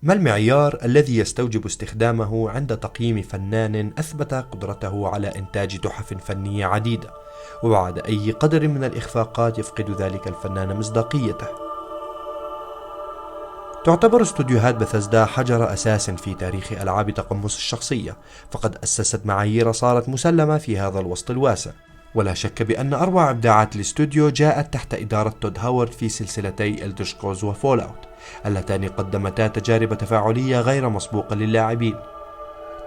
ما المعيار الذي يستوجب استخدامه عند تقييم فنان أثبت قدرته على إنتاج تحف فنية عديدة، وبعد أي قدر من الإخفاقات يفقد ذلك الفنان مصداقيته؟ تعتبر استوديوهات بثزدا حجر أساس في تاريخ ألعاب تقمص الشخصية، فقد أسست معايير صارت مسلمة في هذا الوسط الواسع، ولا شك بأن أروع إبداعات الاستوديو جاءت تحت إدارة تود هاورد في سلسلتي إلدر سكرولز وفول أوت، اللتان قدمتا تجارب تفاعلية غير مسبوقة للاعبين.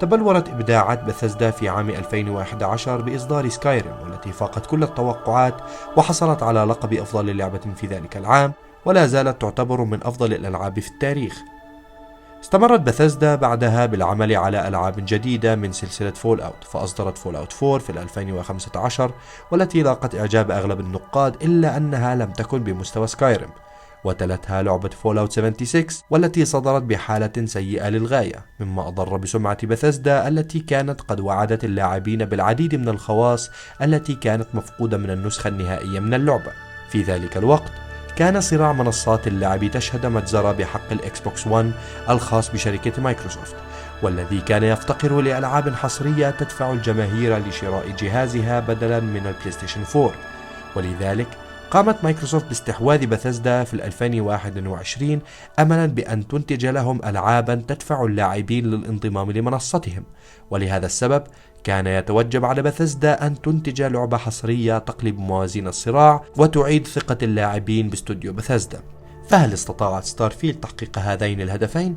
تبلورت إبداعات بثزدا في عام 2011 بإصدار سكايريم، والتي فاقت كل التوقعات وحصلت على لقب أفضل لعبة في ذلك العام، ولا زالت تعتبر من أفضل الألعاب في التاريخ. استمرت بثزدا بعدها بالعمل على ألعاب جديدة من سلسلة فول أوت، فأصدرت فول أوت 4 في 2015 والتي لاقت إعجاب أغلب النقاد، إلا أنها لم تكن بمستوى سكايريم، وتلتها لعبة فول أوت 76 والتي صدرت بحالة سيئة للغاية، مما أضر بسمعة بثزدا التي كانت قد وعدت اللاعبين بالعديد من الخواص التي كانت مفقودة من النسخة النهائية من اللعبة. في ذلك الوقت كان صراع منصات اللعب تشهد مجزرة بحق الإكس بوكس 1 الخاص بشركة مايكروسوفت، والذي كان يفتقر لألعاب حصرية تدفع الجماهير لشراء جهازها بدلا من البلايستيشن 4، ولذلك قامت مايكروسوفت باستحواذ بثزدا في 2021 أملا بأن تنتج لهم ألعابا تدفع اللاعبين للانضمام لمنصتهم، ولهذا السبب كان يتوجب على بثزدا أن تنتج لعبة حصرية تقلب موازين الصراع وتعيد ثقة اللاعبين باستوديو بثزدا. فهل استطاعت ستارفيلد تحقيق هذين الهدفين؟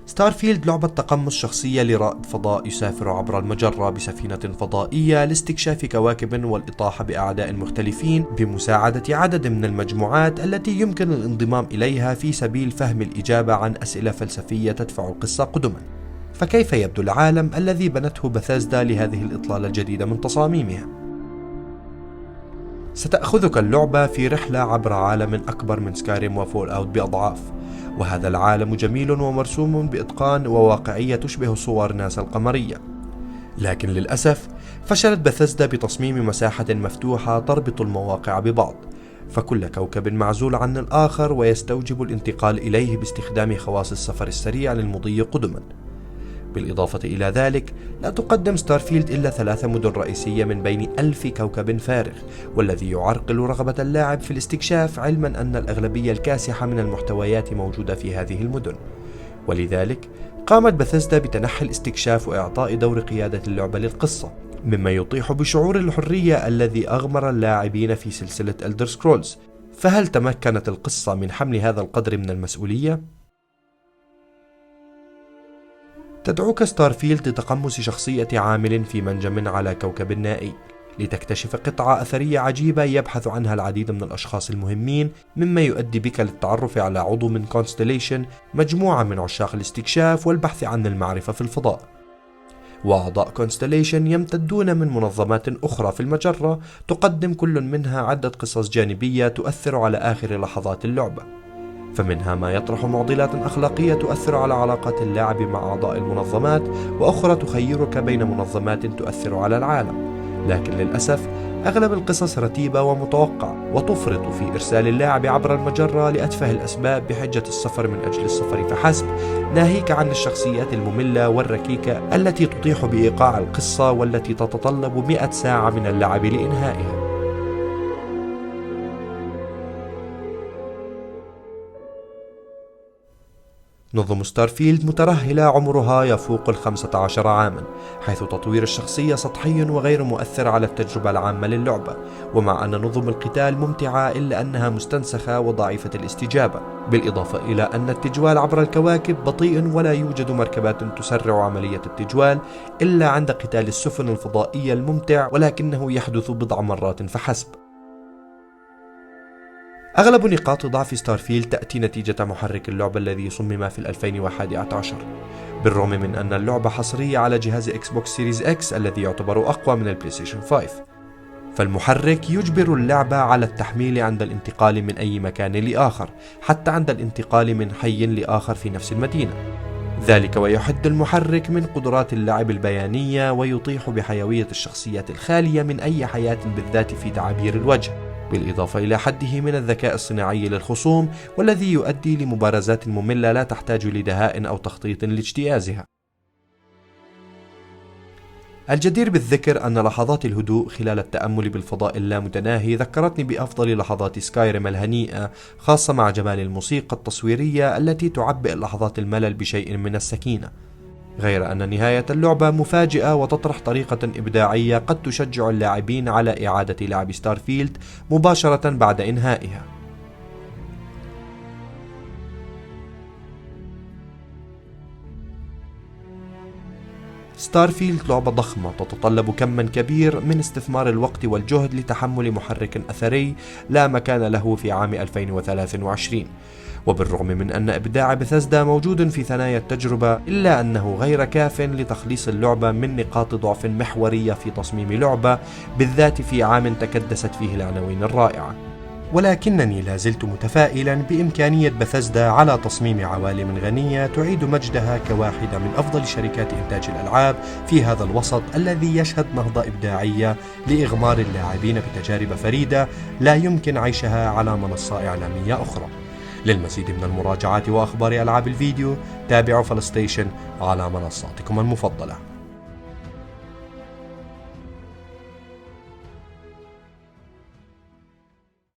ستارفيلد لعبة تقمص شخصية لرائد فضاء يسافر عبر المجرة بسفينة فضائية لاستكشاف كواكب والإطاحة بأعداء مختلفين بمساعدة عدد من المجموعات التي يمكن الانضمام إليها في سبيل فهم الإجابة عن أسئلة فلسفية تدفع القصة قدما. فكيف يبدو العالم الذي بنته بثزدا لهذه الإطلالة الجديدة من تصاميمها؟ ستأخذك اللعبة في رحلة عبر عالم أكبر من سكايريم وفول أوت بأضعاف، وهذا العالم جميل ومرسوم بإتقان وواقعية تشبه صور ناسا القمرية، لكن للأسف فشلت بثزدا بتصميم مساحة مفتوحة تربط المواقع ببعض، فكل كوكب معزول عن الآخر ويستوجب الانتقال إليه باستخدام خواص السفر السريع للمضي قدما. بالإضافة إلى ذلك لا تقدم ستارفيلد إلا 3 مدن رئيسية من بين 1000 كوكب فارغ، والذي يعرقل رغبة اللاعب في الاستكشاف، علما أن الأغلبية الكاسحة من المحتويات موجودة في هذه المدن. ولذلك قامت بثزدا بتنحي الاستكشاف وإعطاء دور قيادة اللعبة للقصة، مما يطيح بشعور الحرية الذي أغمر اللاعبين في سلسلة إلدر سكرولز. فهل تمكنت القصة من حمل هذا القدر من المسؤولية؟ تدعوك ستارفيلد لتقمص شخصية عامل في منجم على كوكب نائي، لتكتشف قطعة أثرية عجيبة يبحث عنها العديد من الأشخاص المهمين، مما يؤدي بك للتعرف على عضو من كونستليشن، مجموعة من عشاق الاستكشاف والبحث عن المعرفة في الفضاء. وأعضاء كونستليشن يمتدون من منظمات أخرى في المجرة، تقدم كل منها عدة قصص جانبية تؤثر على آخر لحظات اللعبة، فمنها ما يطرح معضلات أخلاقية تؤثر على علاقات اللاعب مع أعضاء المنظمات، وأخرى تخيرك بين منظمات تؤثر على العالم. لكن للأسف أغلب القصص رتيبة ومتوقعة، وتفرط في إرسال اللاعب عبر المجرة لأتفه الأسباب بحجة السفر من أجل السفر فحسب، ناهيك عن الشخصيات المملة والركيكة التي تطيح بإيقاع القصة، والتي تتطلب 100 ساعة من اللعب لإنهائها. نظم ستارفيلد مترهلة عمرها يفوق 15 عاما، حيث تطوير الشخصية سطحي وغير مؤثر على التجربة العامة للعبة، ومع أن نظم القتال ممتعة إلا أنها مستنسخة وضعيفة الاستجابة، بالإضافة إلى أن التجوال عبر الكواكب بطيء، ولا يوجد مركبات تسرع عملية التجوال إلا عند قتال السفن الفضائية الممتع، ولكنه يحدث بضع مرات فحسب. أغلب نقاط ضعف ستارفيلد تأتي نتيجة محرك اللعبة الذي صمم في 2011، بالرغم من أن اللعبة حصرية على جهاز إكس بوكس سيريز إكس الذي يعتبر أقوى من البلايستيشن 5، فالمحرك يجبر اللعبة على التحميل عند الانتقال من أي مكان لآخر، حتى عند الانتقال من حي لآخر في نفس المدينة، ذلك ويحد المحرك من قدرات اللعب البيانية، ويطيح بحيوية الشخصيات الخالية من أي حياة، بالذات في تعابير الوجه. بالإضافة إلى حده من الذكاء الصناعي للخصوم، والذي يؤدي لمبارزات مملة لا تحتاج لدهاء أو تخطيط لاجتيازها. الجدير بالذكر أن لحظات الهدوء خلال التأمل بالفضاء اللامتناهي ذكرتني بأفضل لحظات سكايريم الهنيئة، خاصة مع جمال الموسيقى التصويرية التي تعبئ لحظات الملل بشيء من السكينة. غير أن نهاية اللعبة مفاجئة وتطرح طريقة إبداعية قد تشجع اللاعبين على إعادة لعب ستارفيلد مباشرة بعد إنهائها. ستارفيلد لعبة ضخمة تتطلب كما كبير من استثمار الوقت والجهد لتحمل محرك أثري لا مكان له في عام 2023. وبالرغم من أن إبداع بثزدا موجود في ثنايا التجربة، إلا أنه غير كاف لتخليص اللعبة من نقاط ضعف محورية في تصميم لعبة، بالذات في عام تكدست فيه العناوين الرائعة. ولكنني لازلت متفائلا بإمكانية بثزدا على تصميم عوالم غنية تعيد مجدها كواحدة من أفضل شركات إنتاج الألعاب في هذا الوسط الذي يشهد نهضة إبداعية لإغمار اللاعبين بتجارب فريدة لا يمكن عيشها على منصة إعلامية أخرى. للمزيد من المراجعات وأخبار ألعاب الفيديو تابعوا فلستيشن على منصاتكم المفضلة.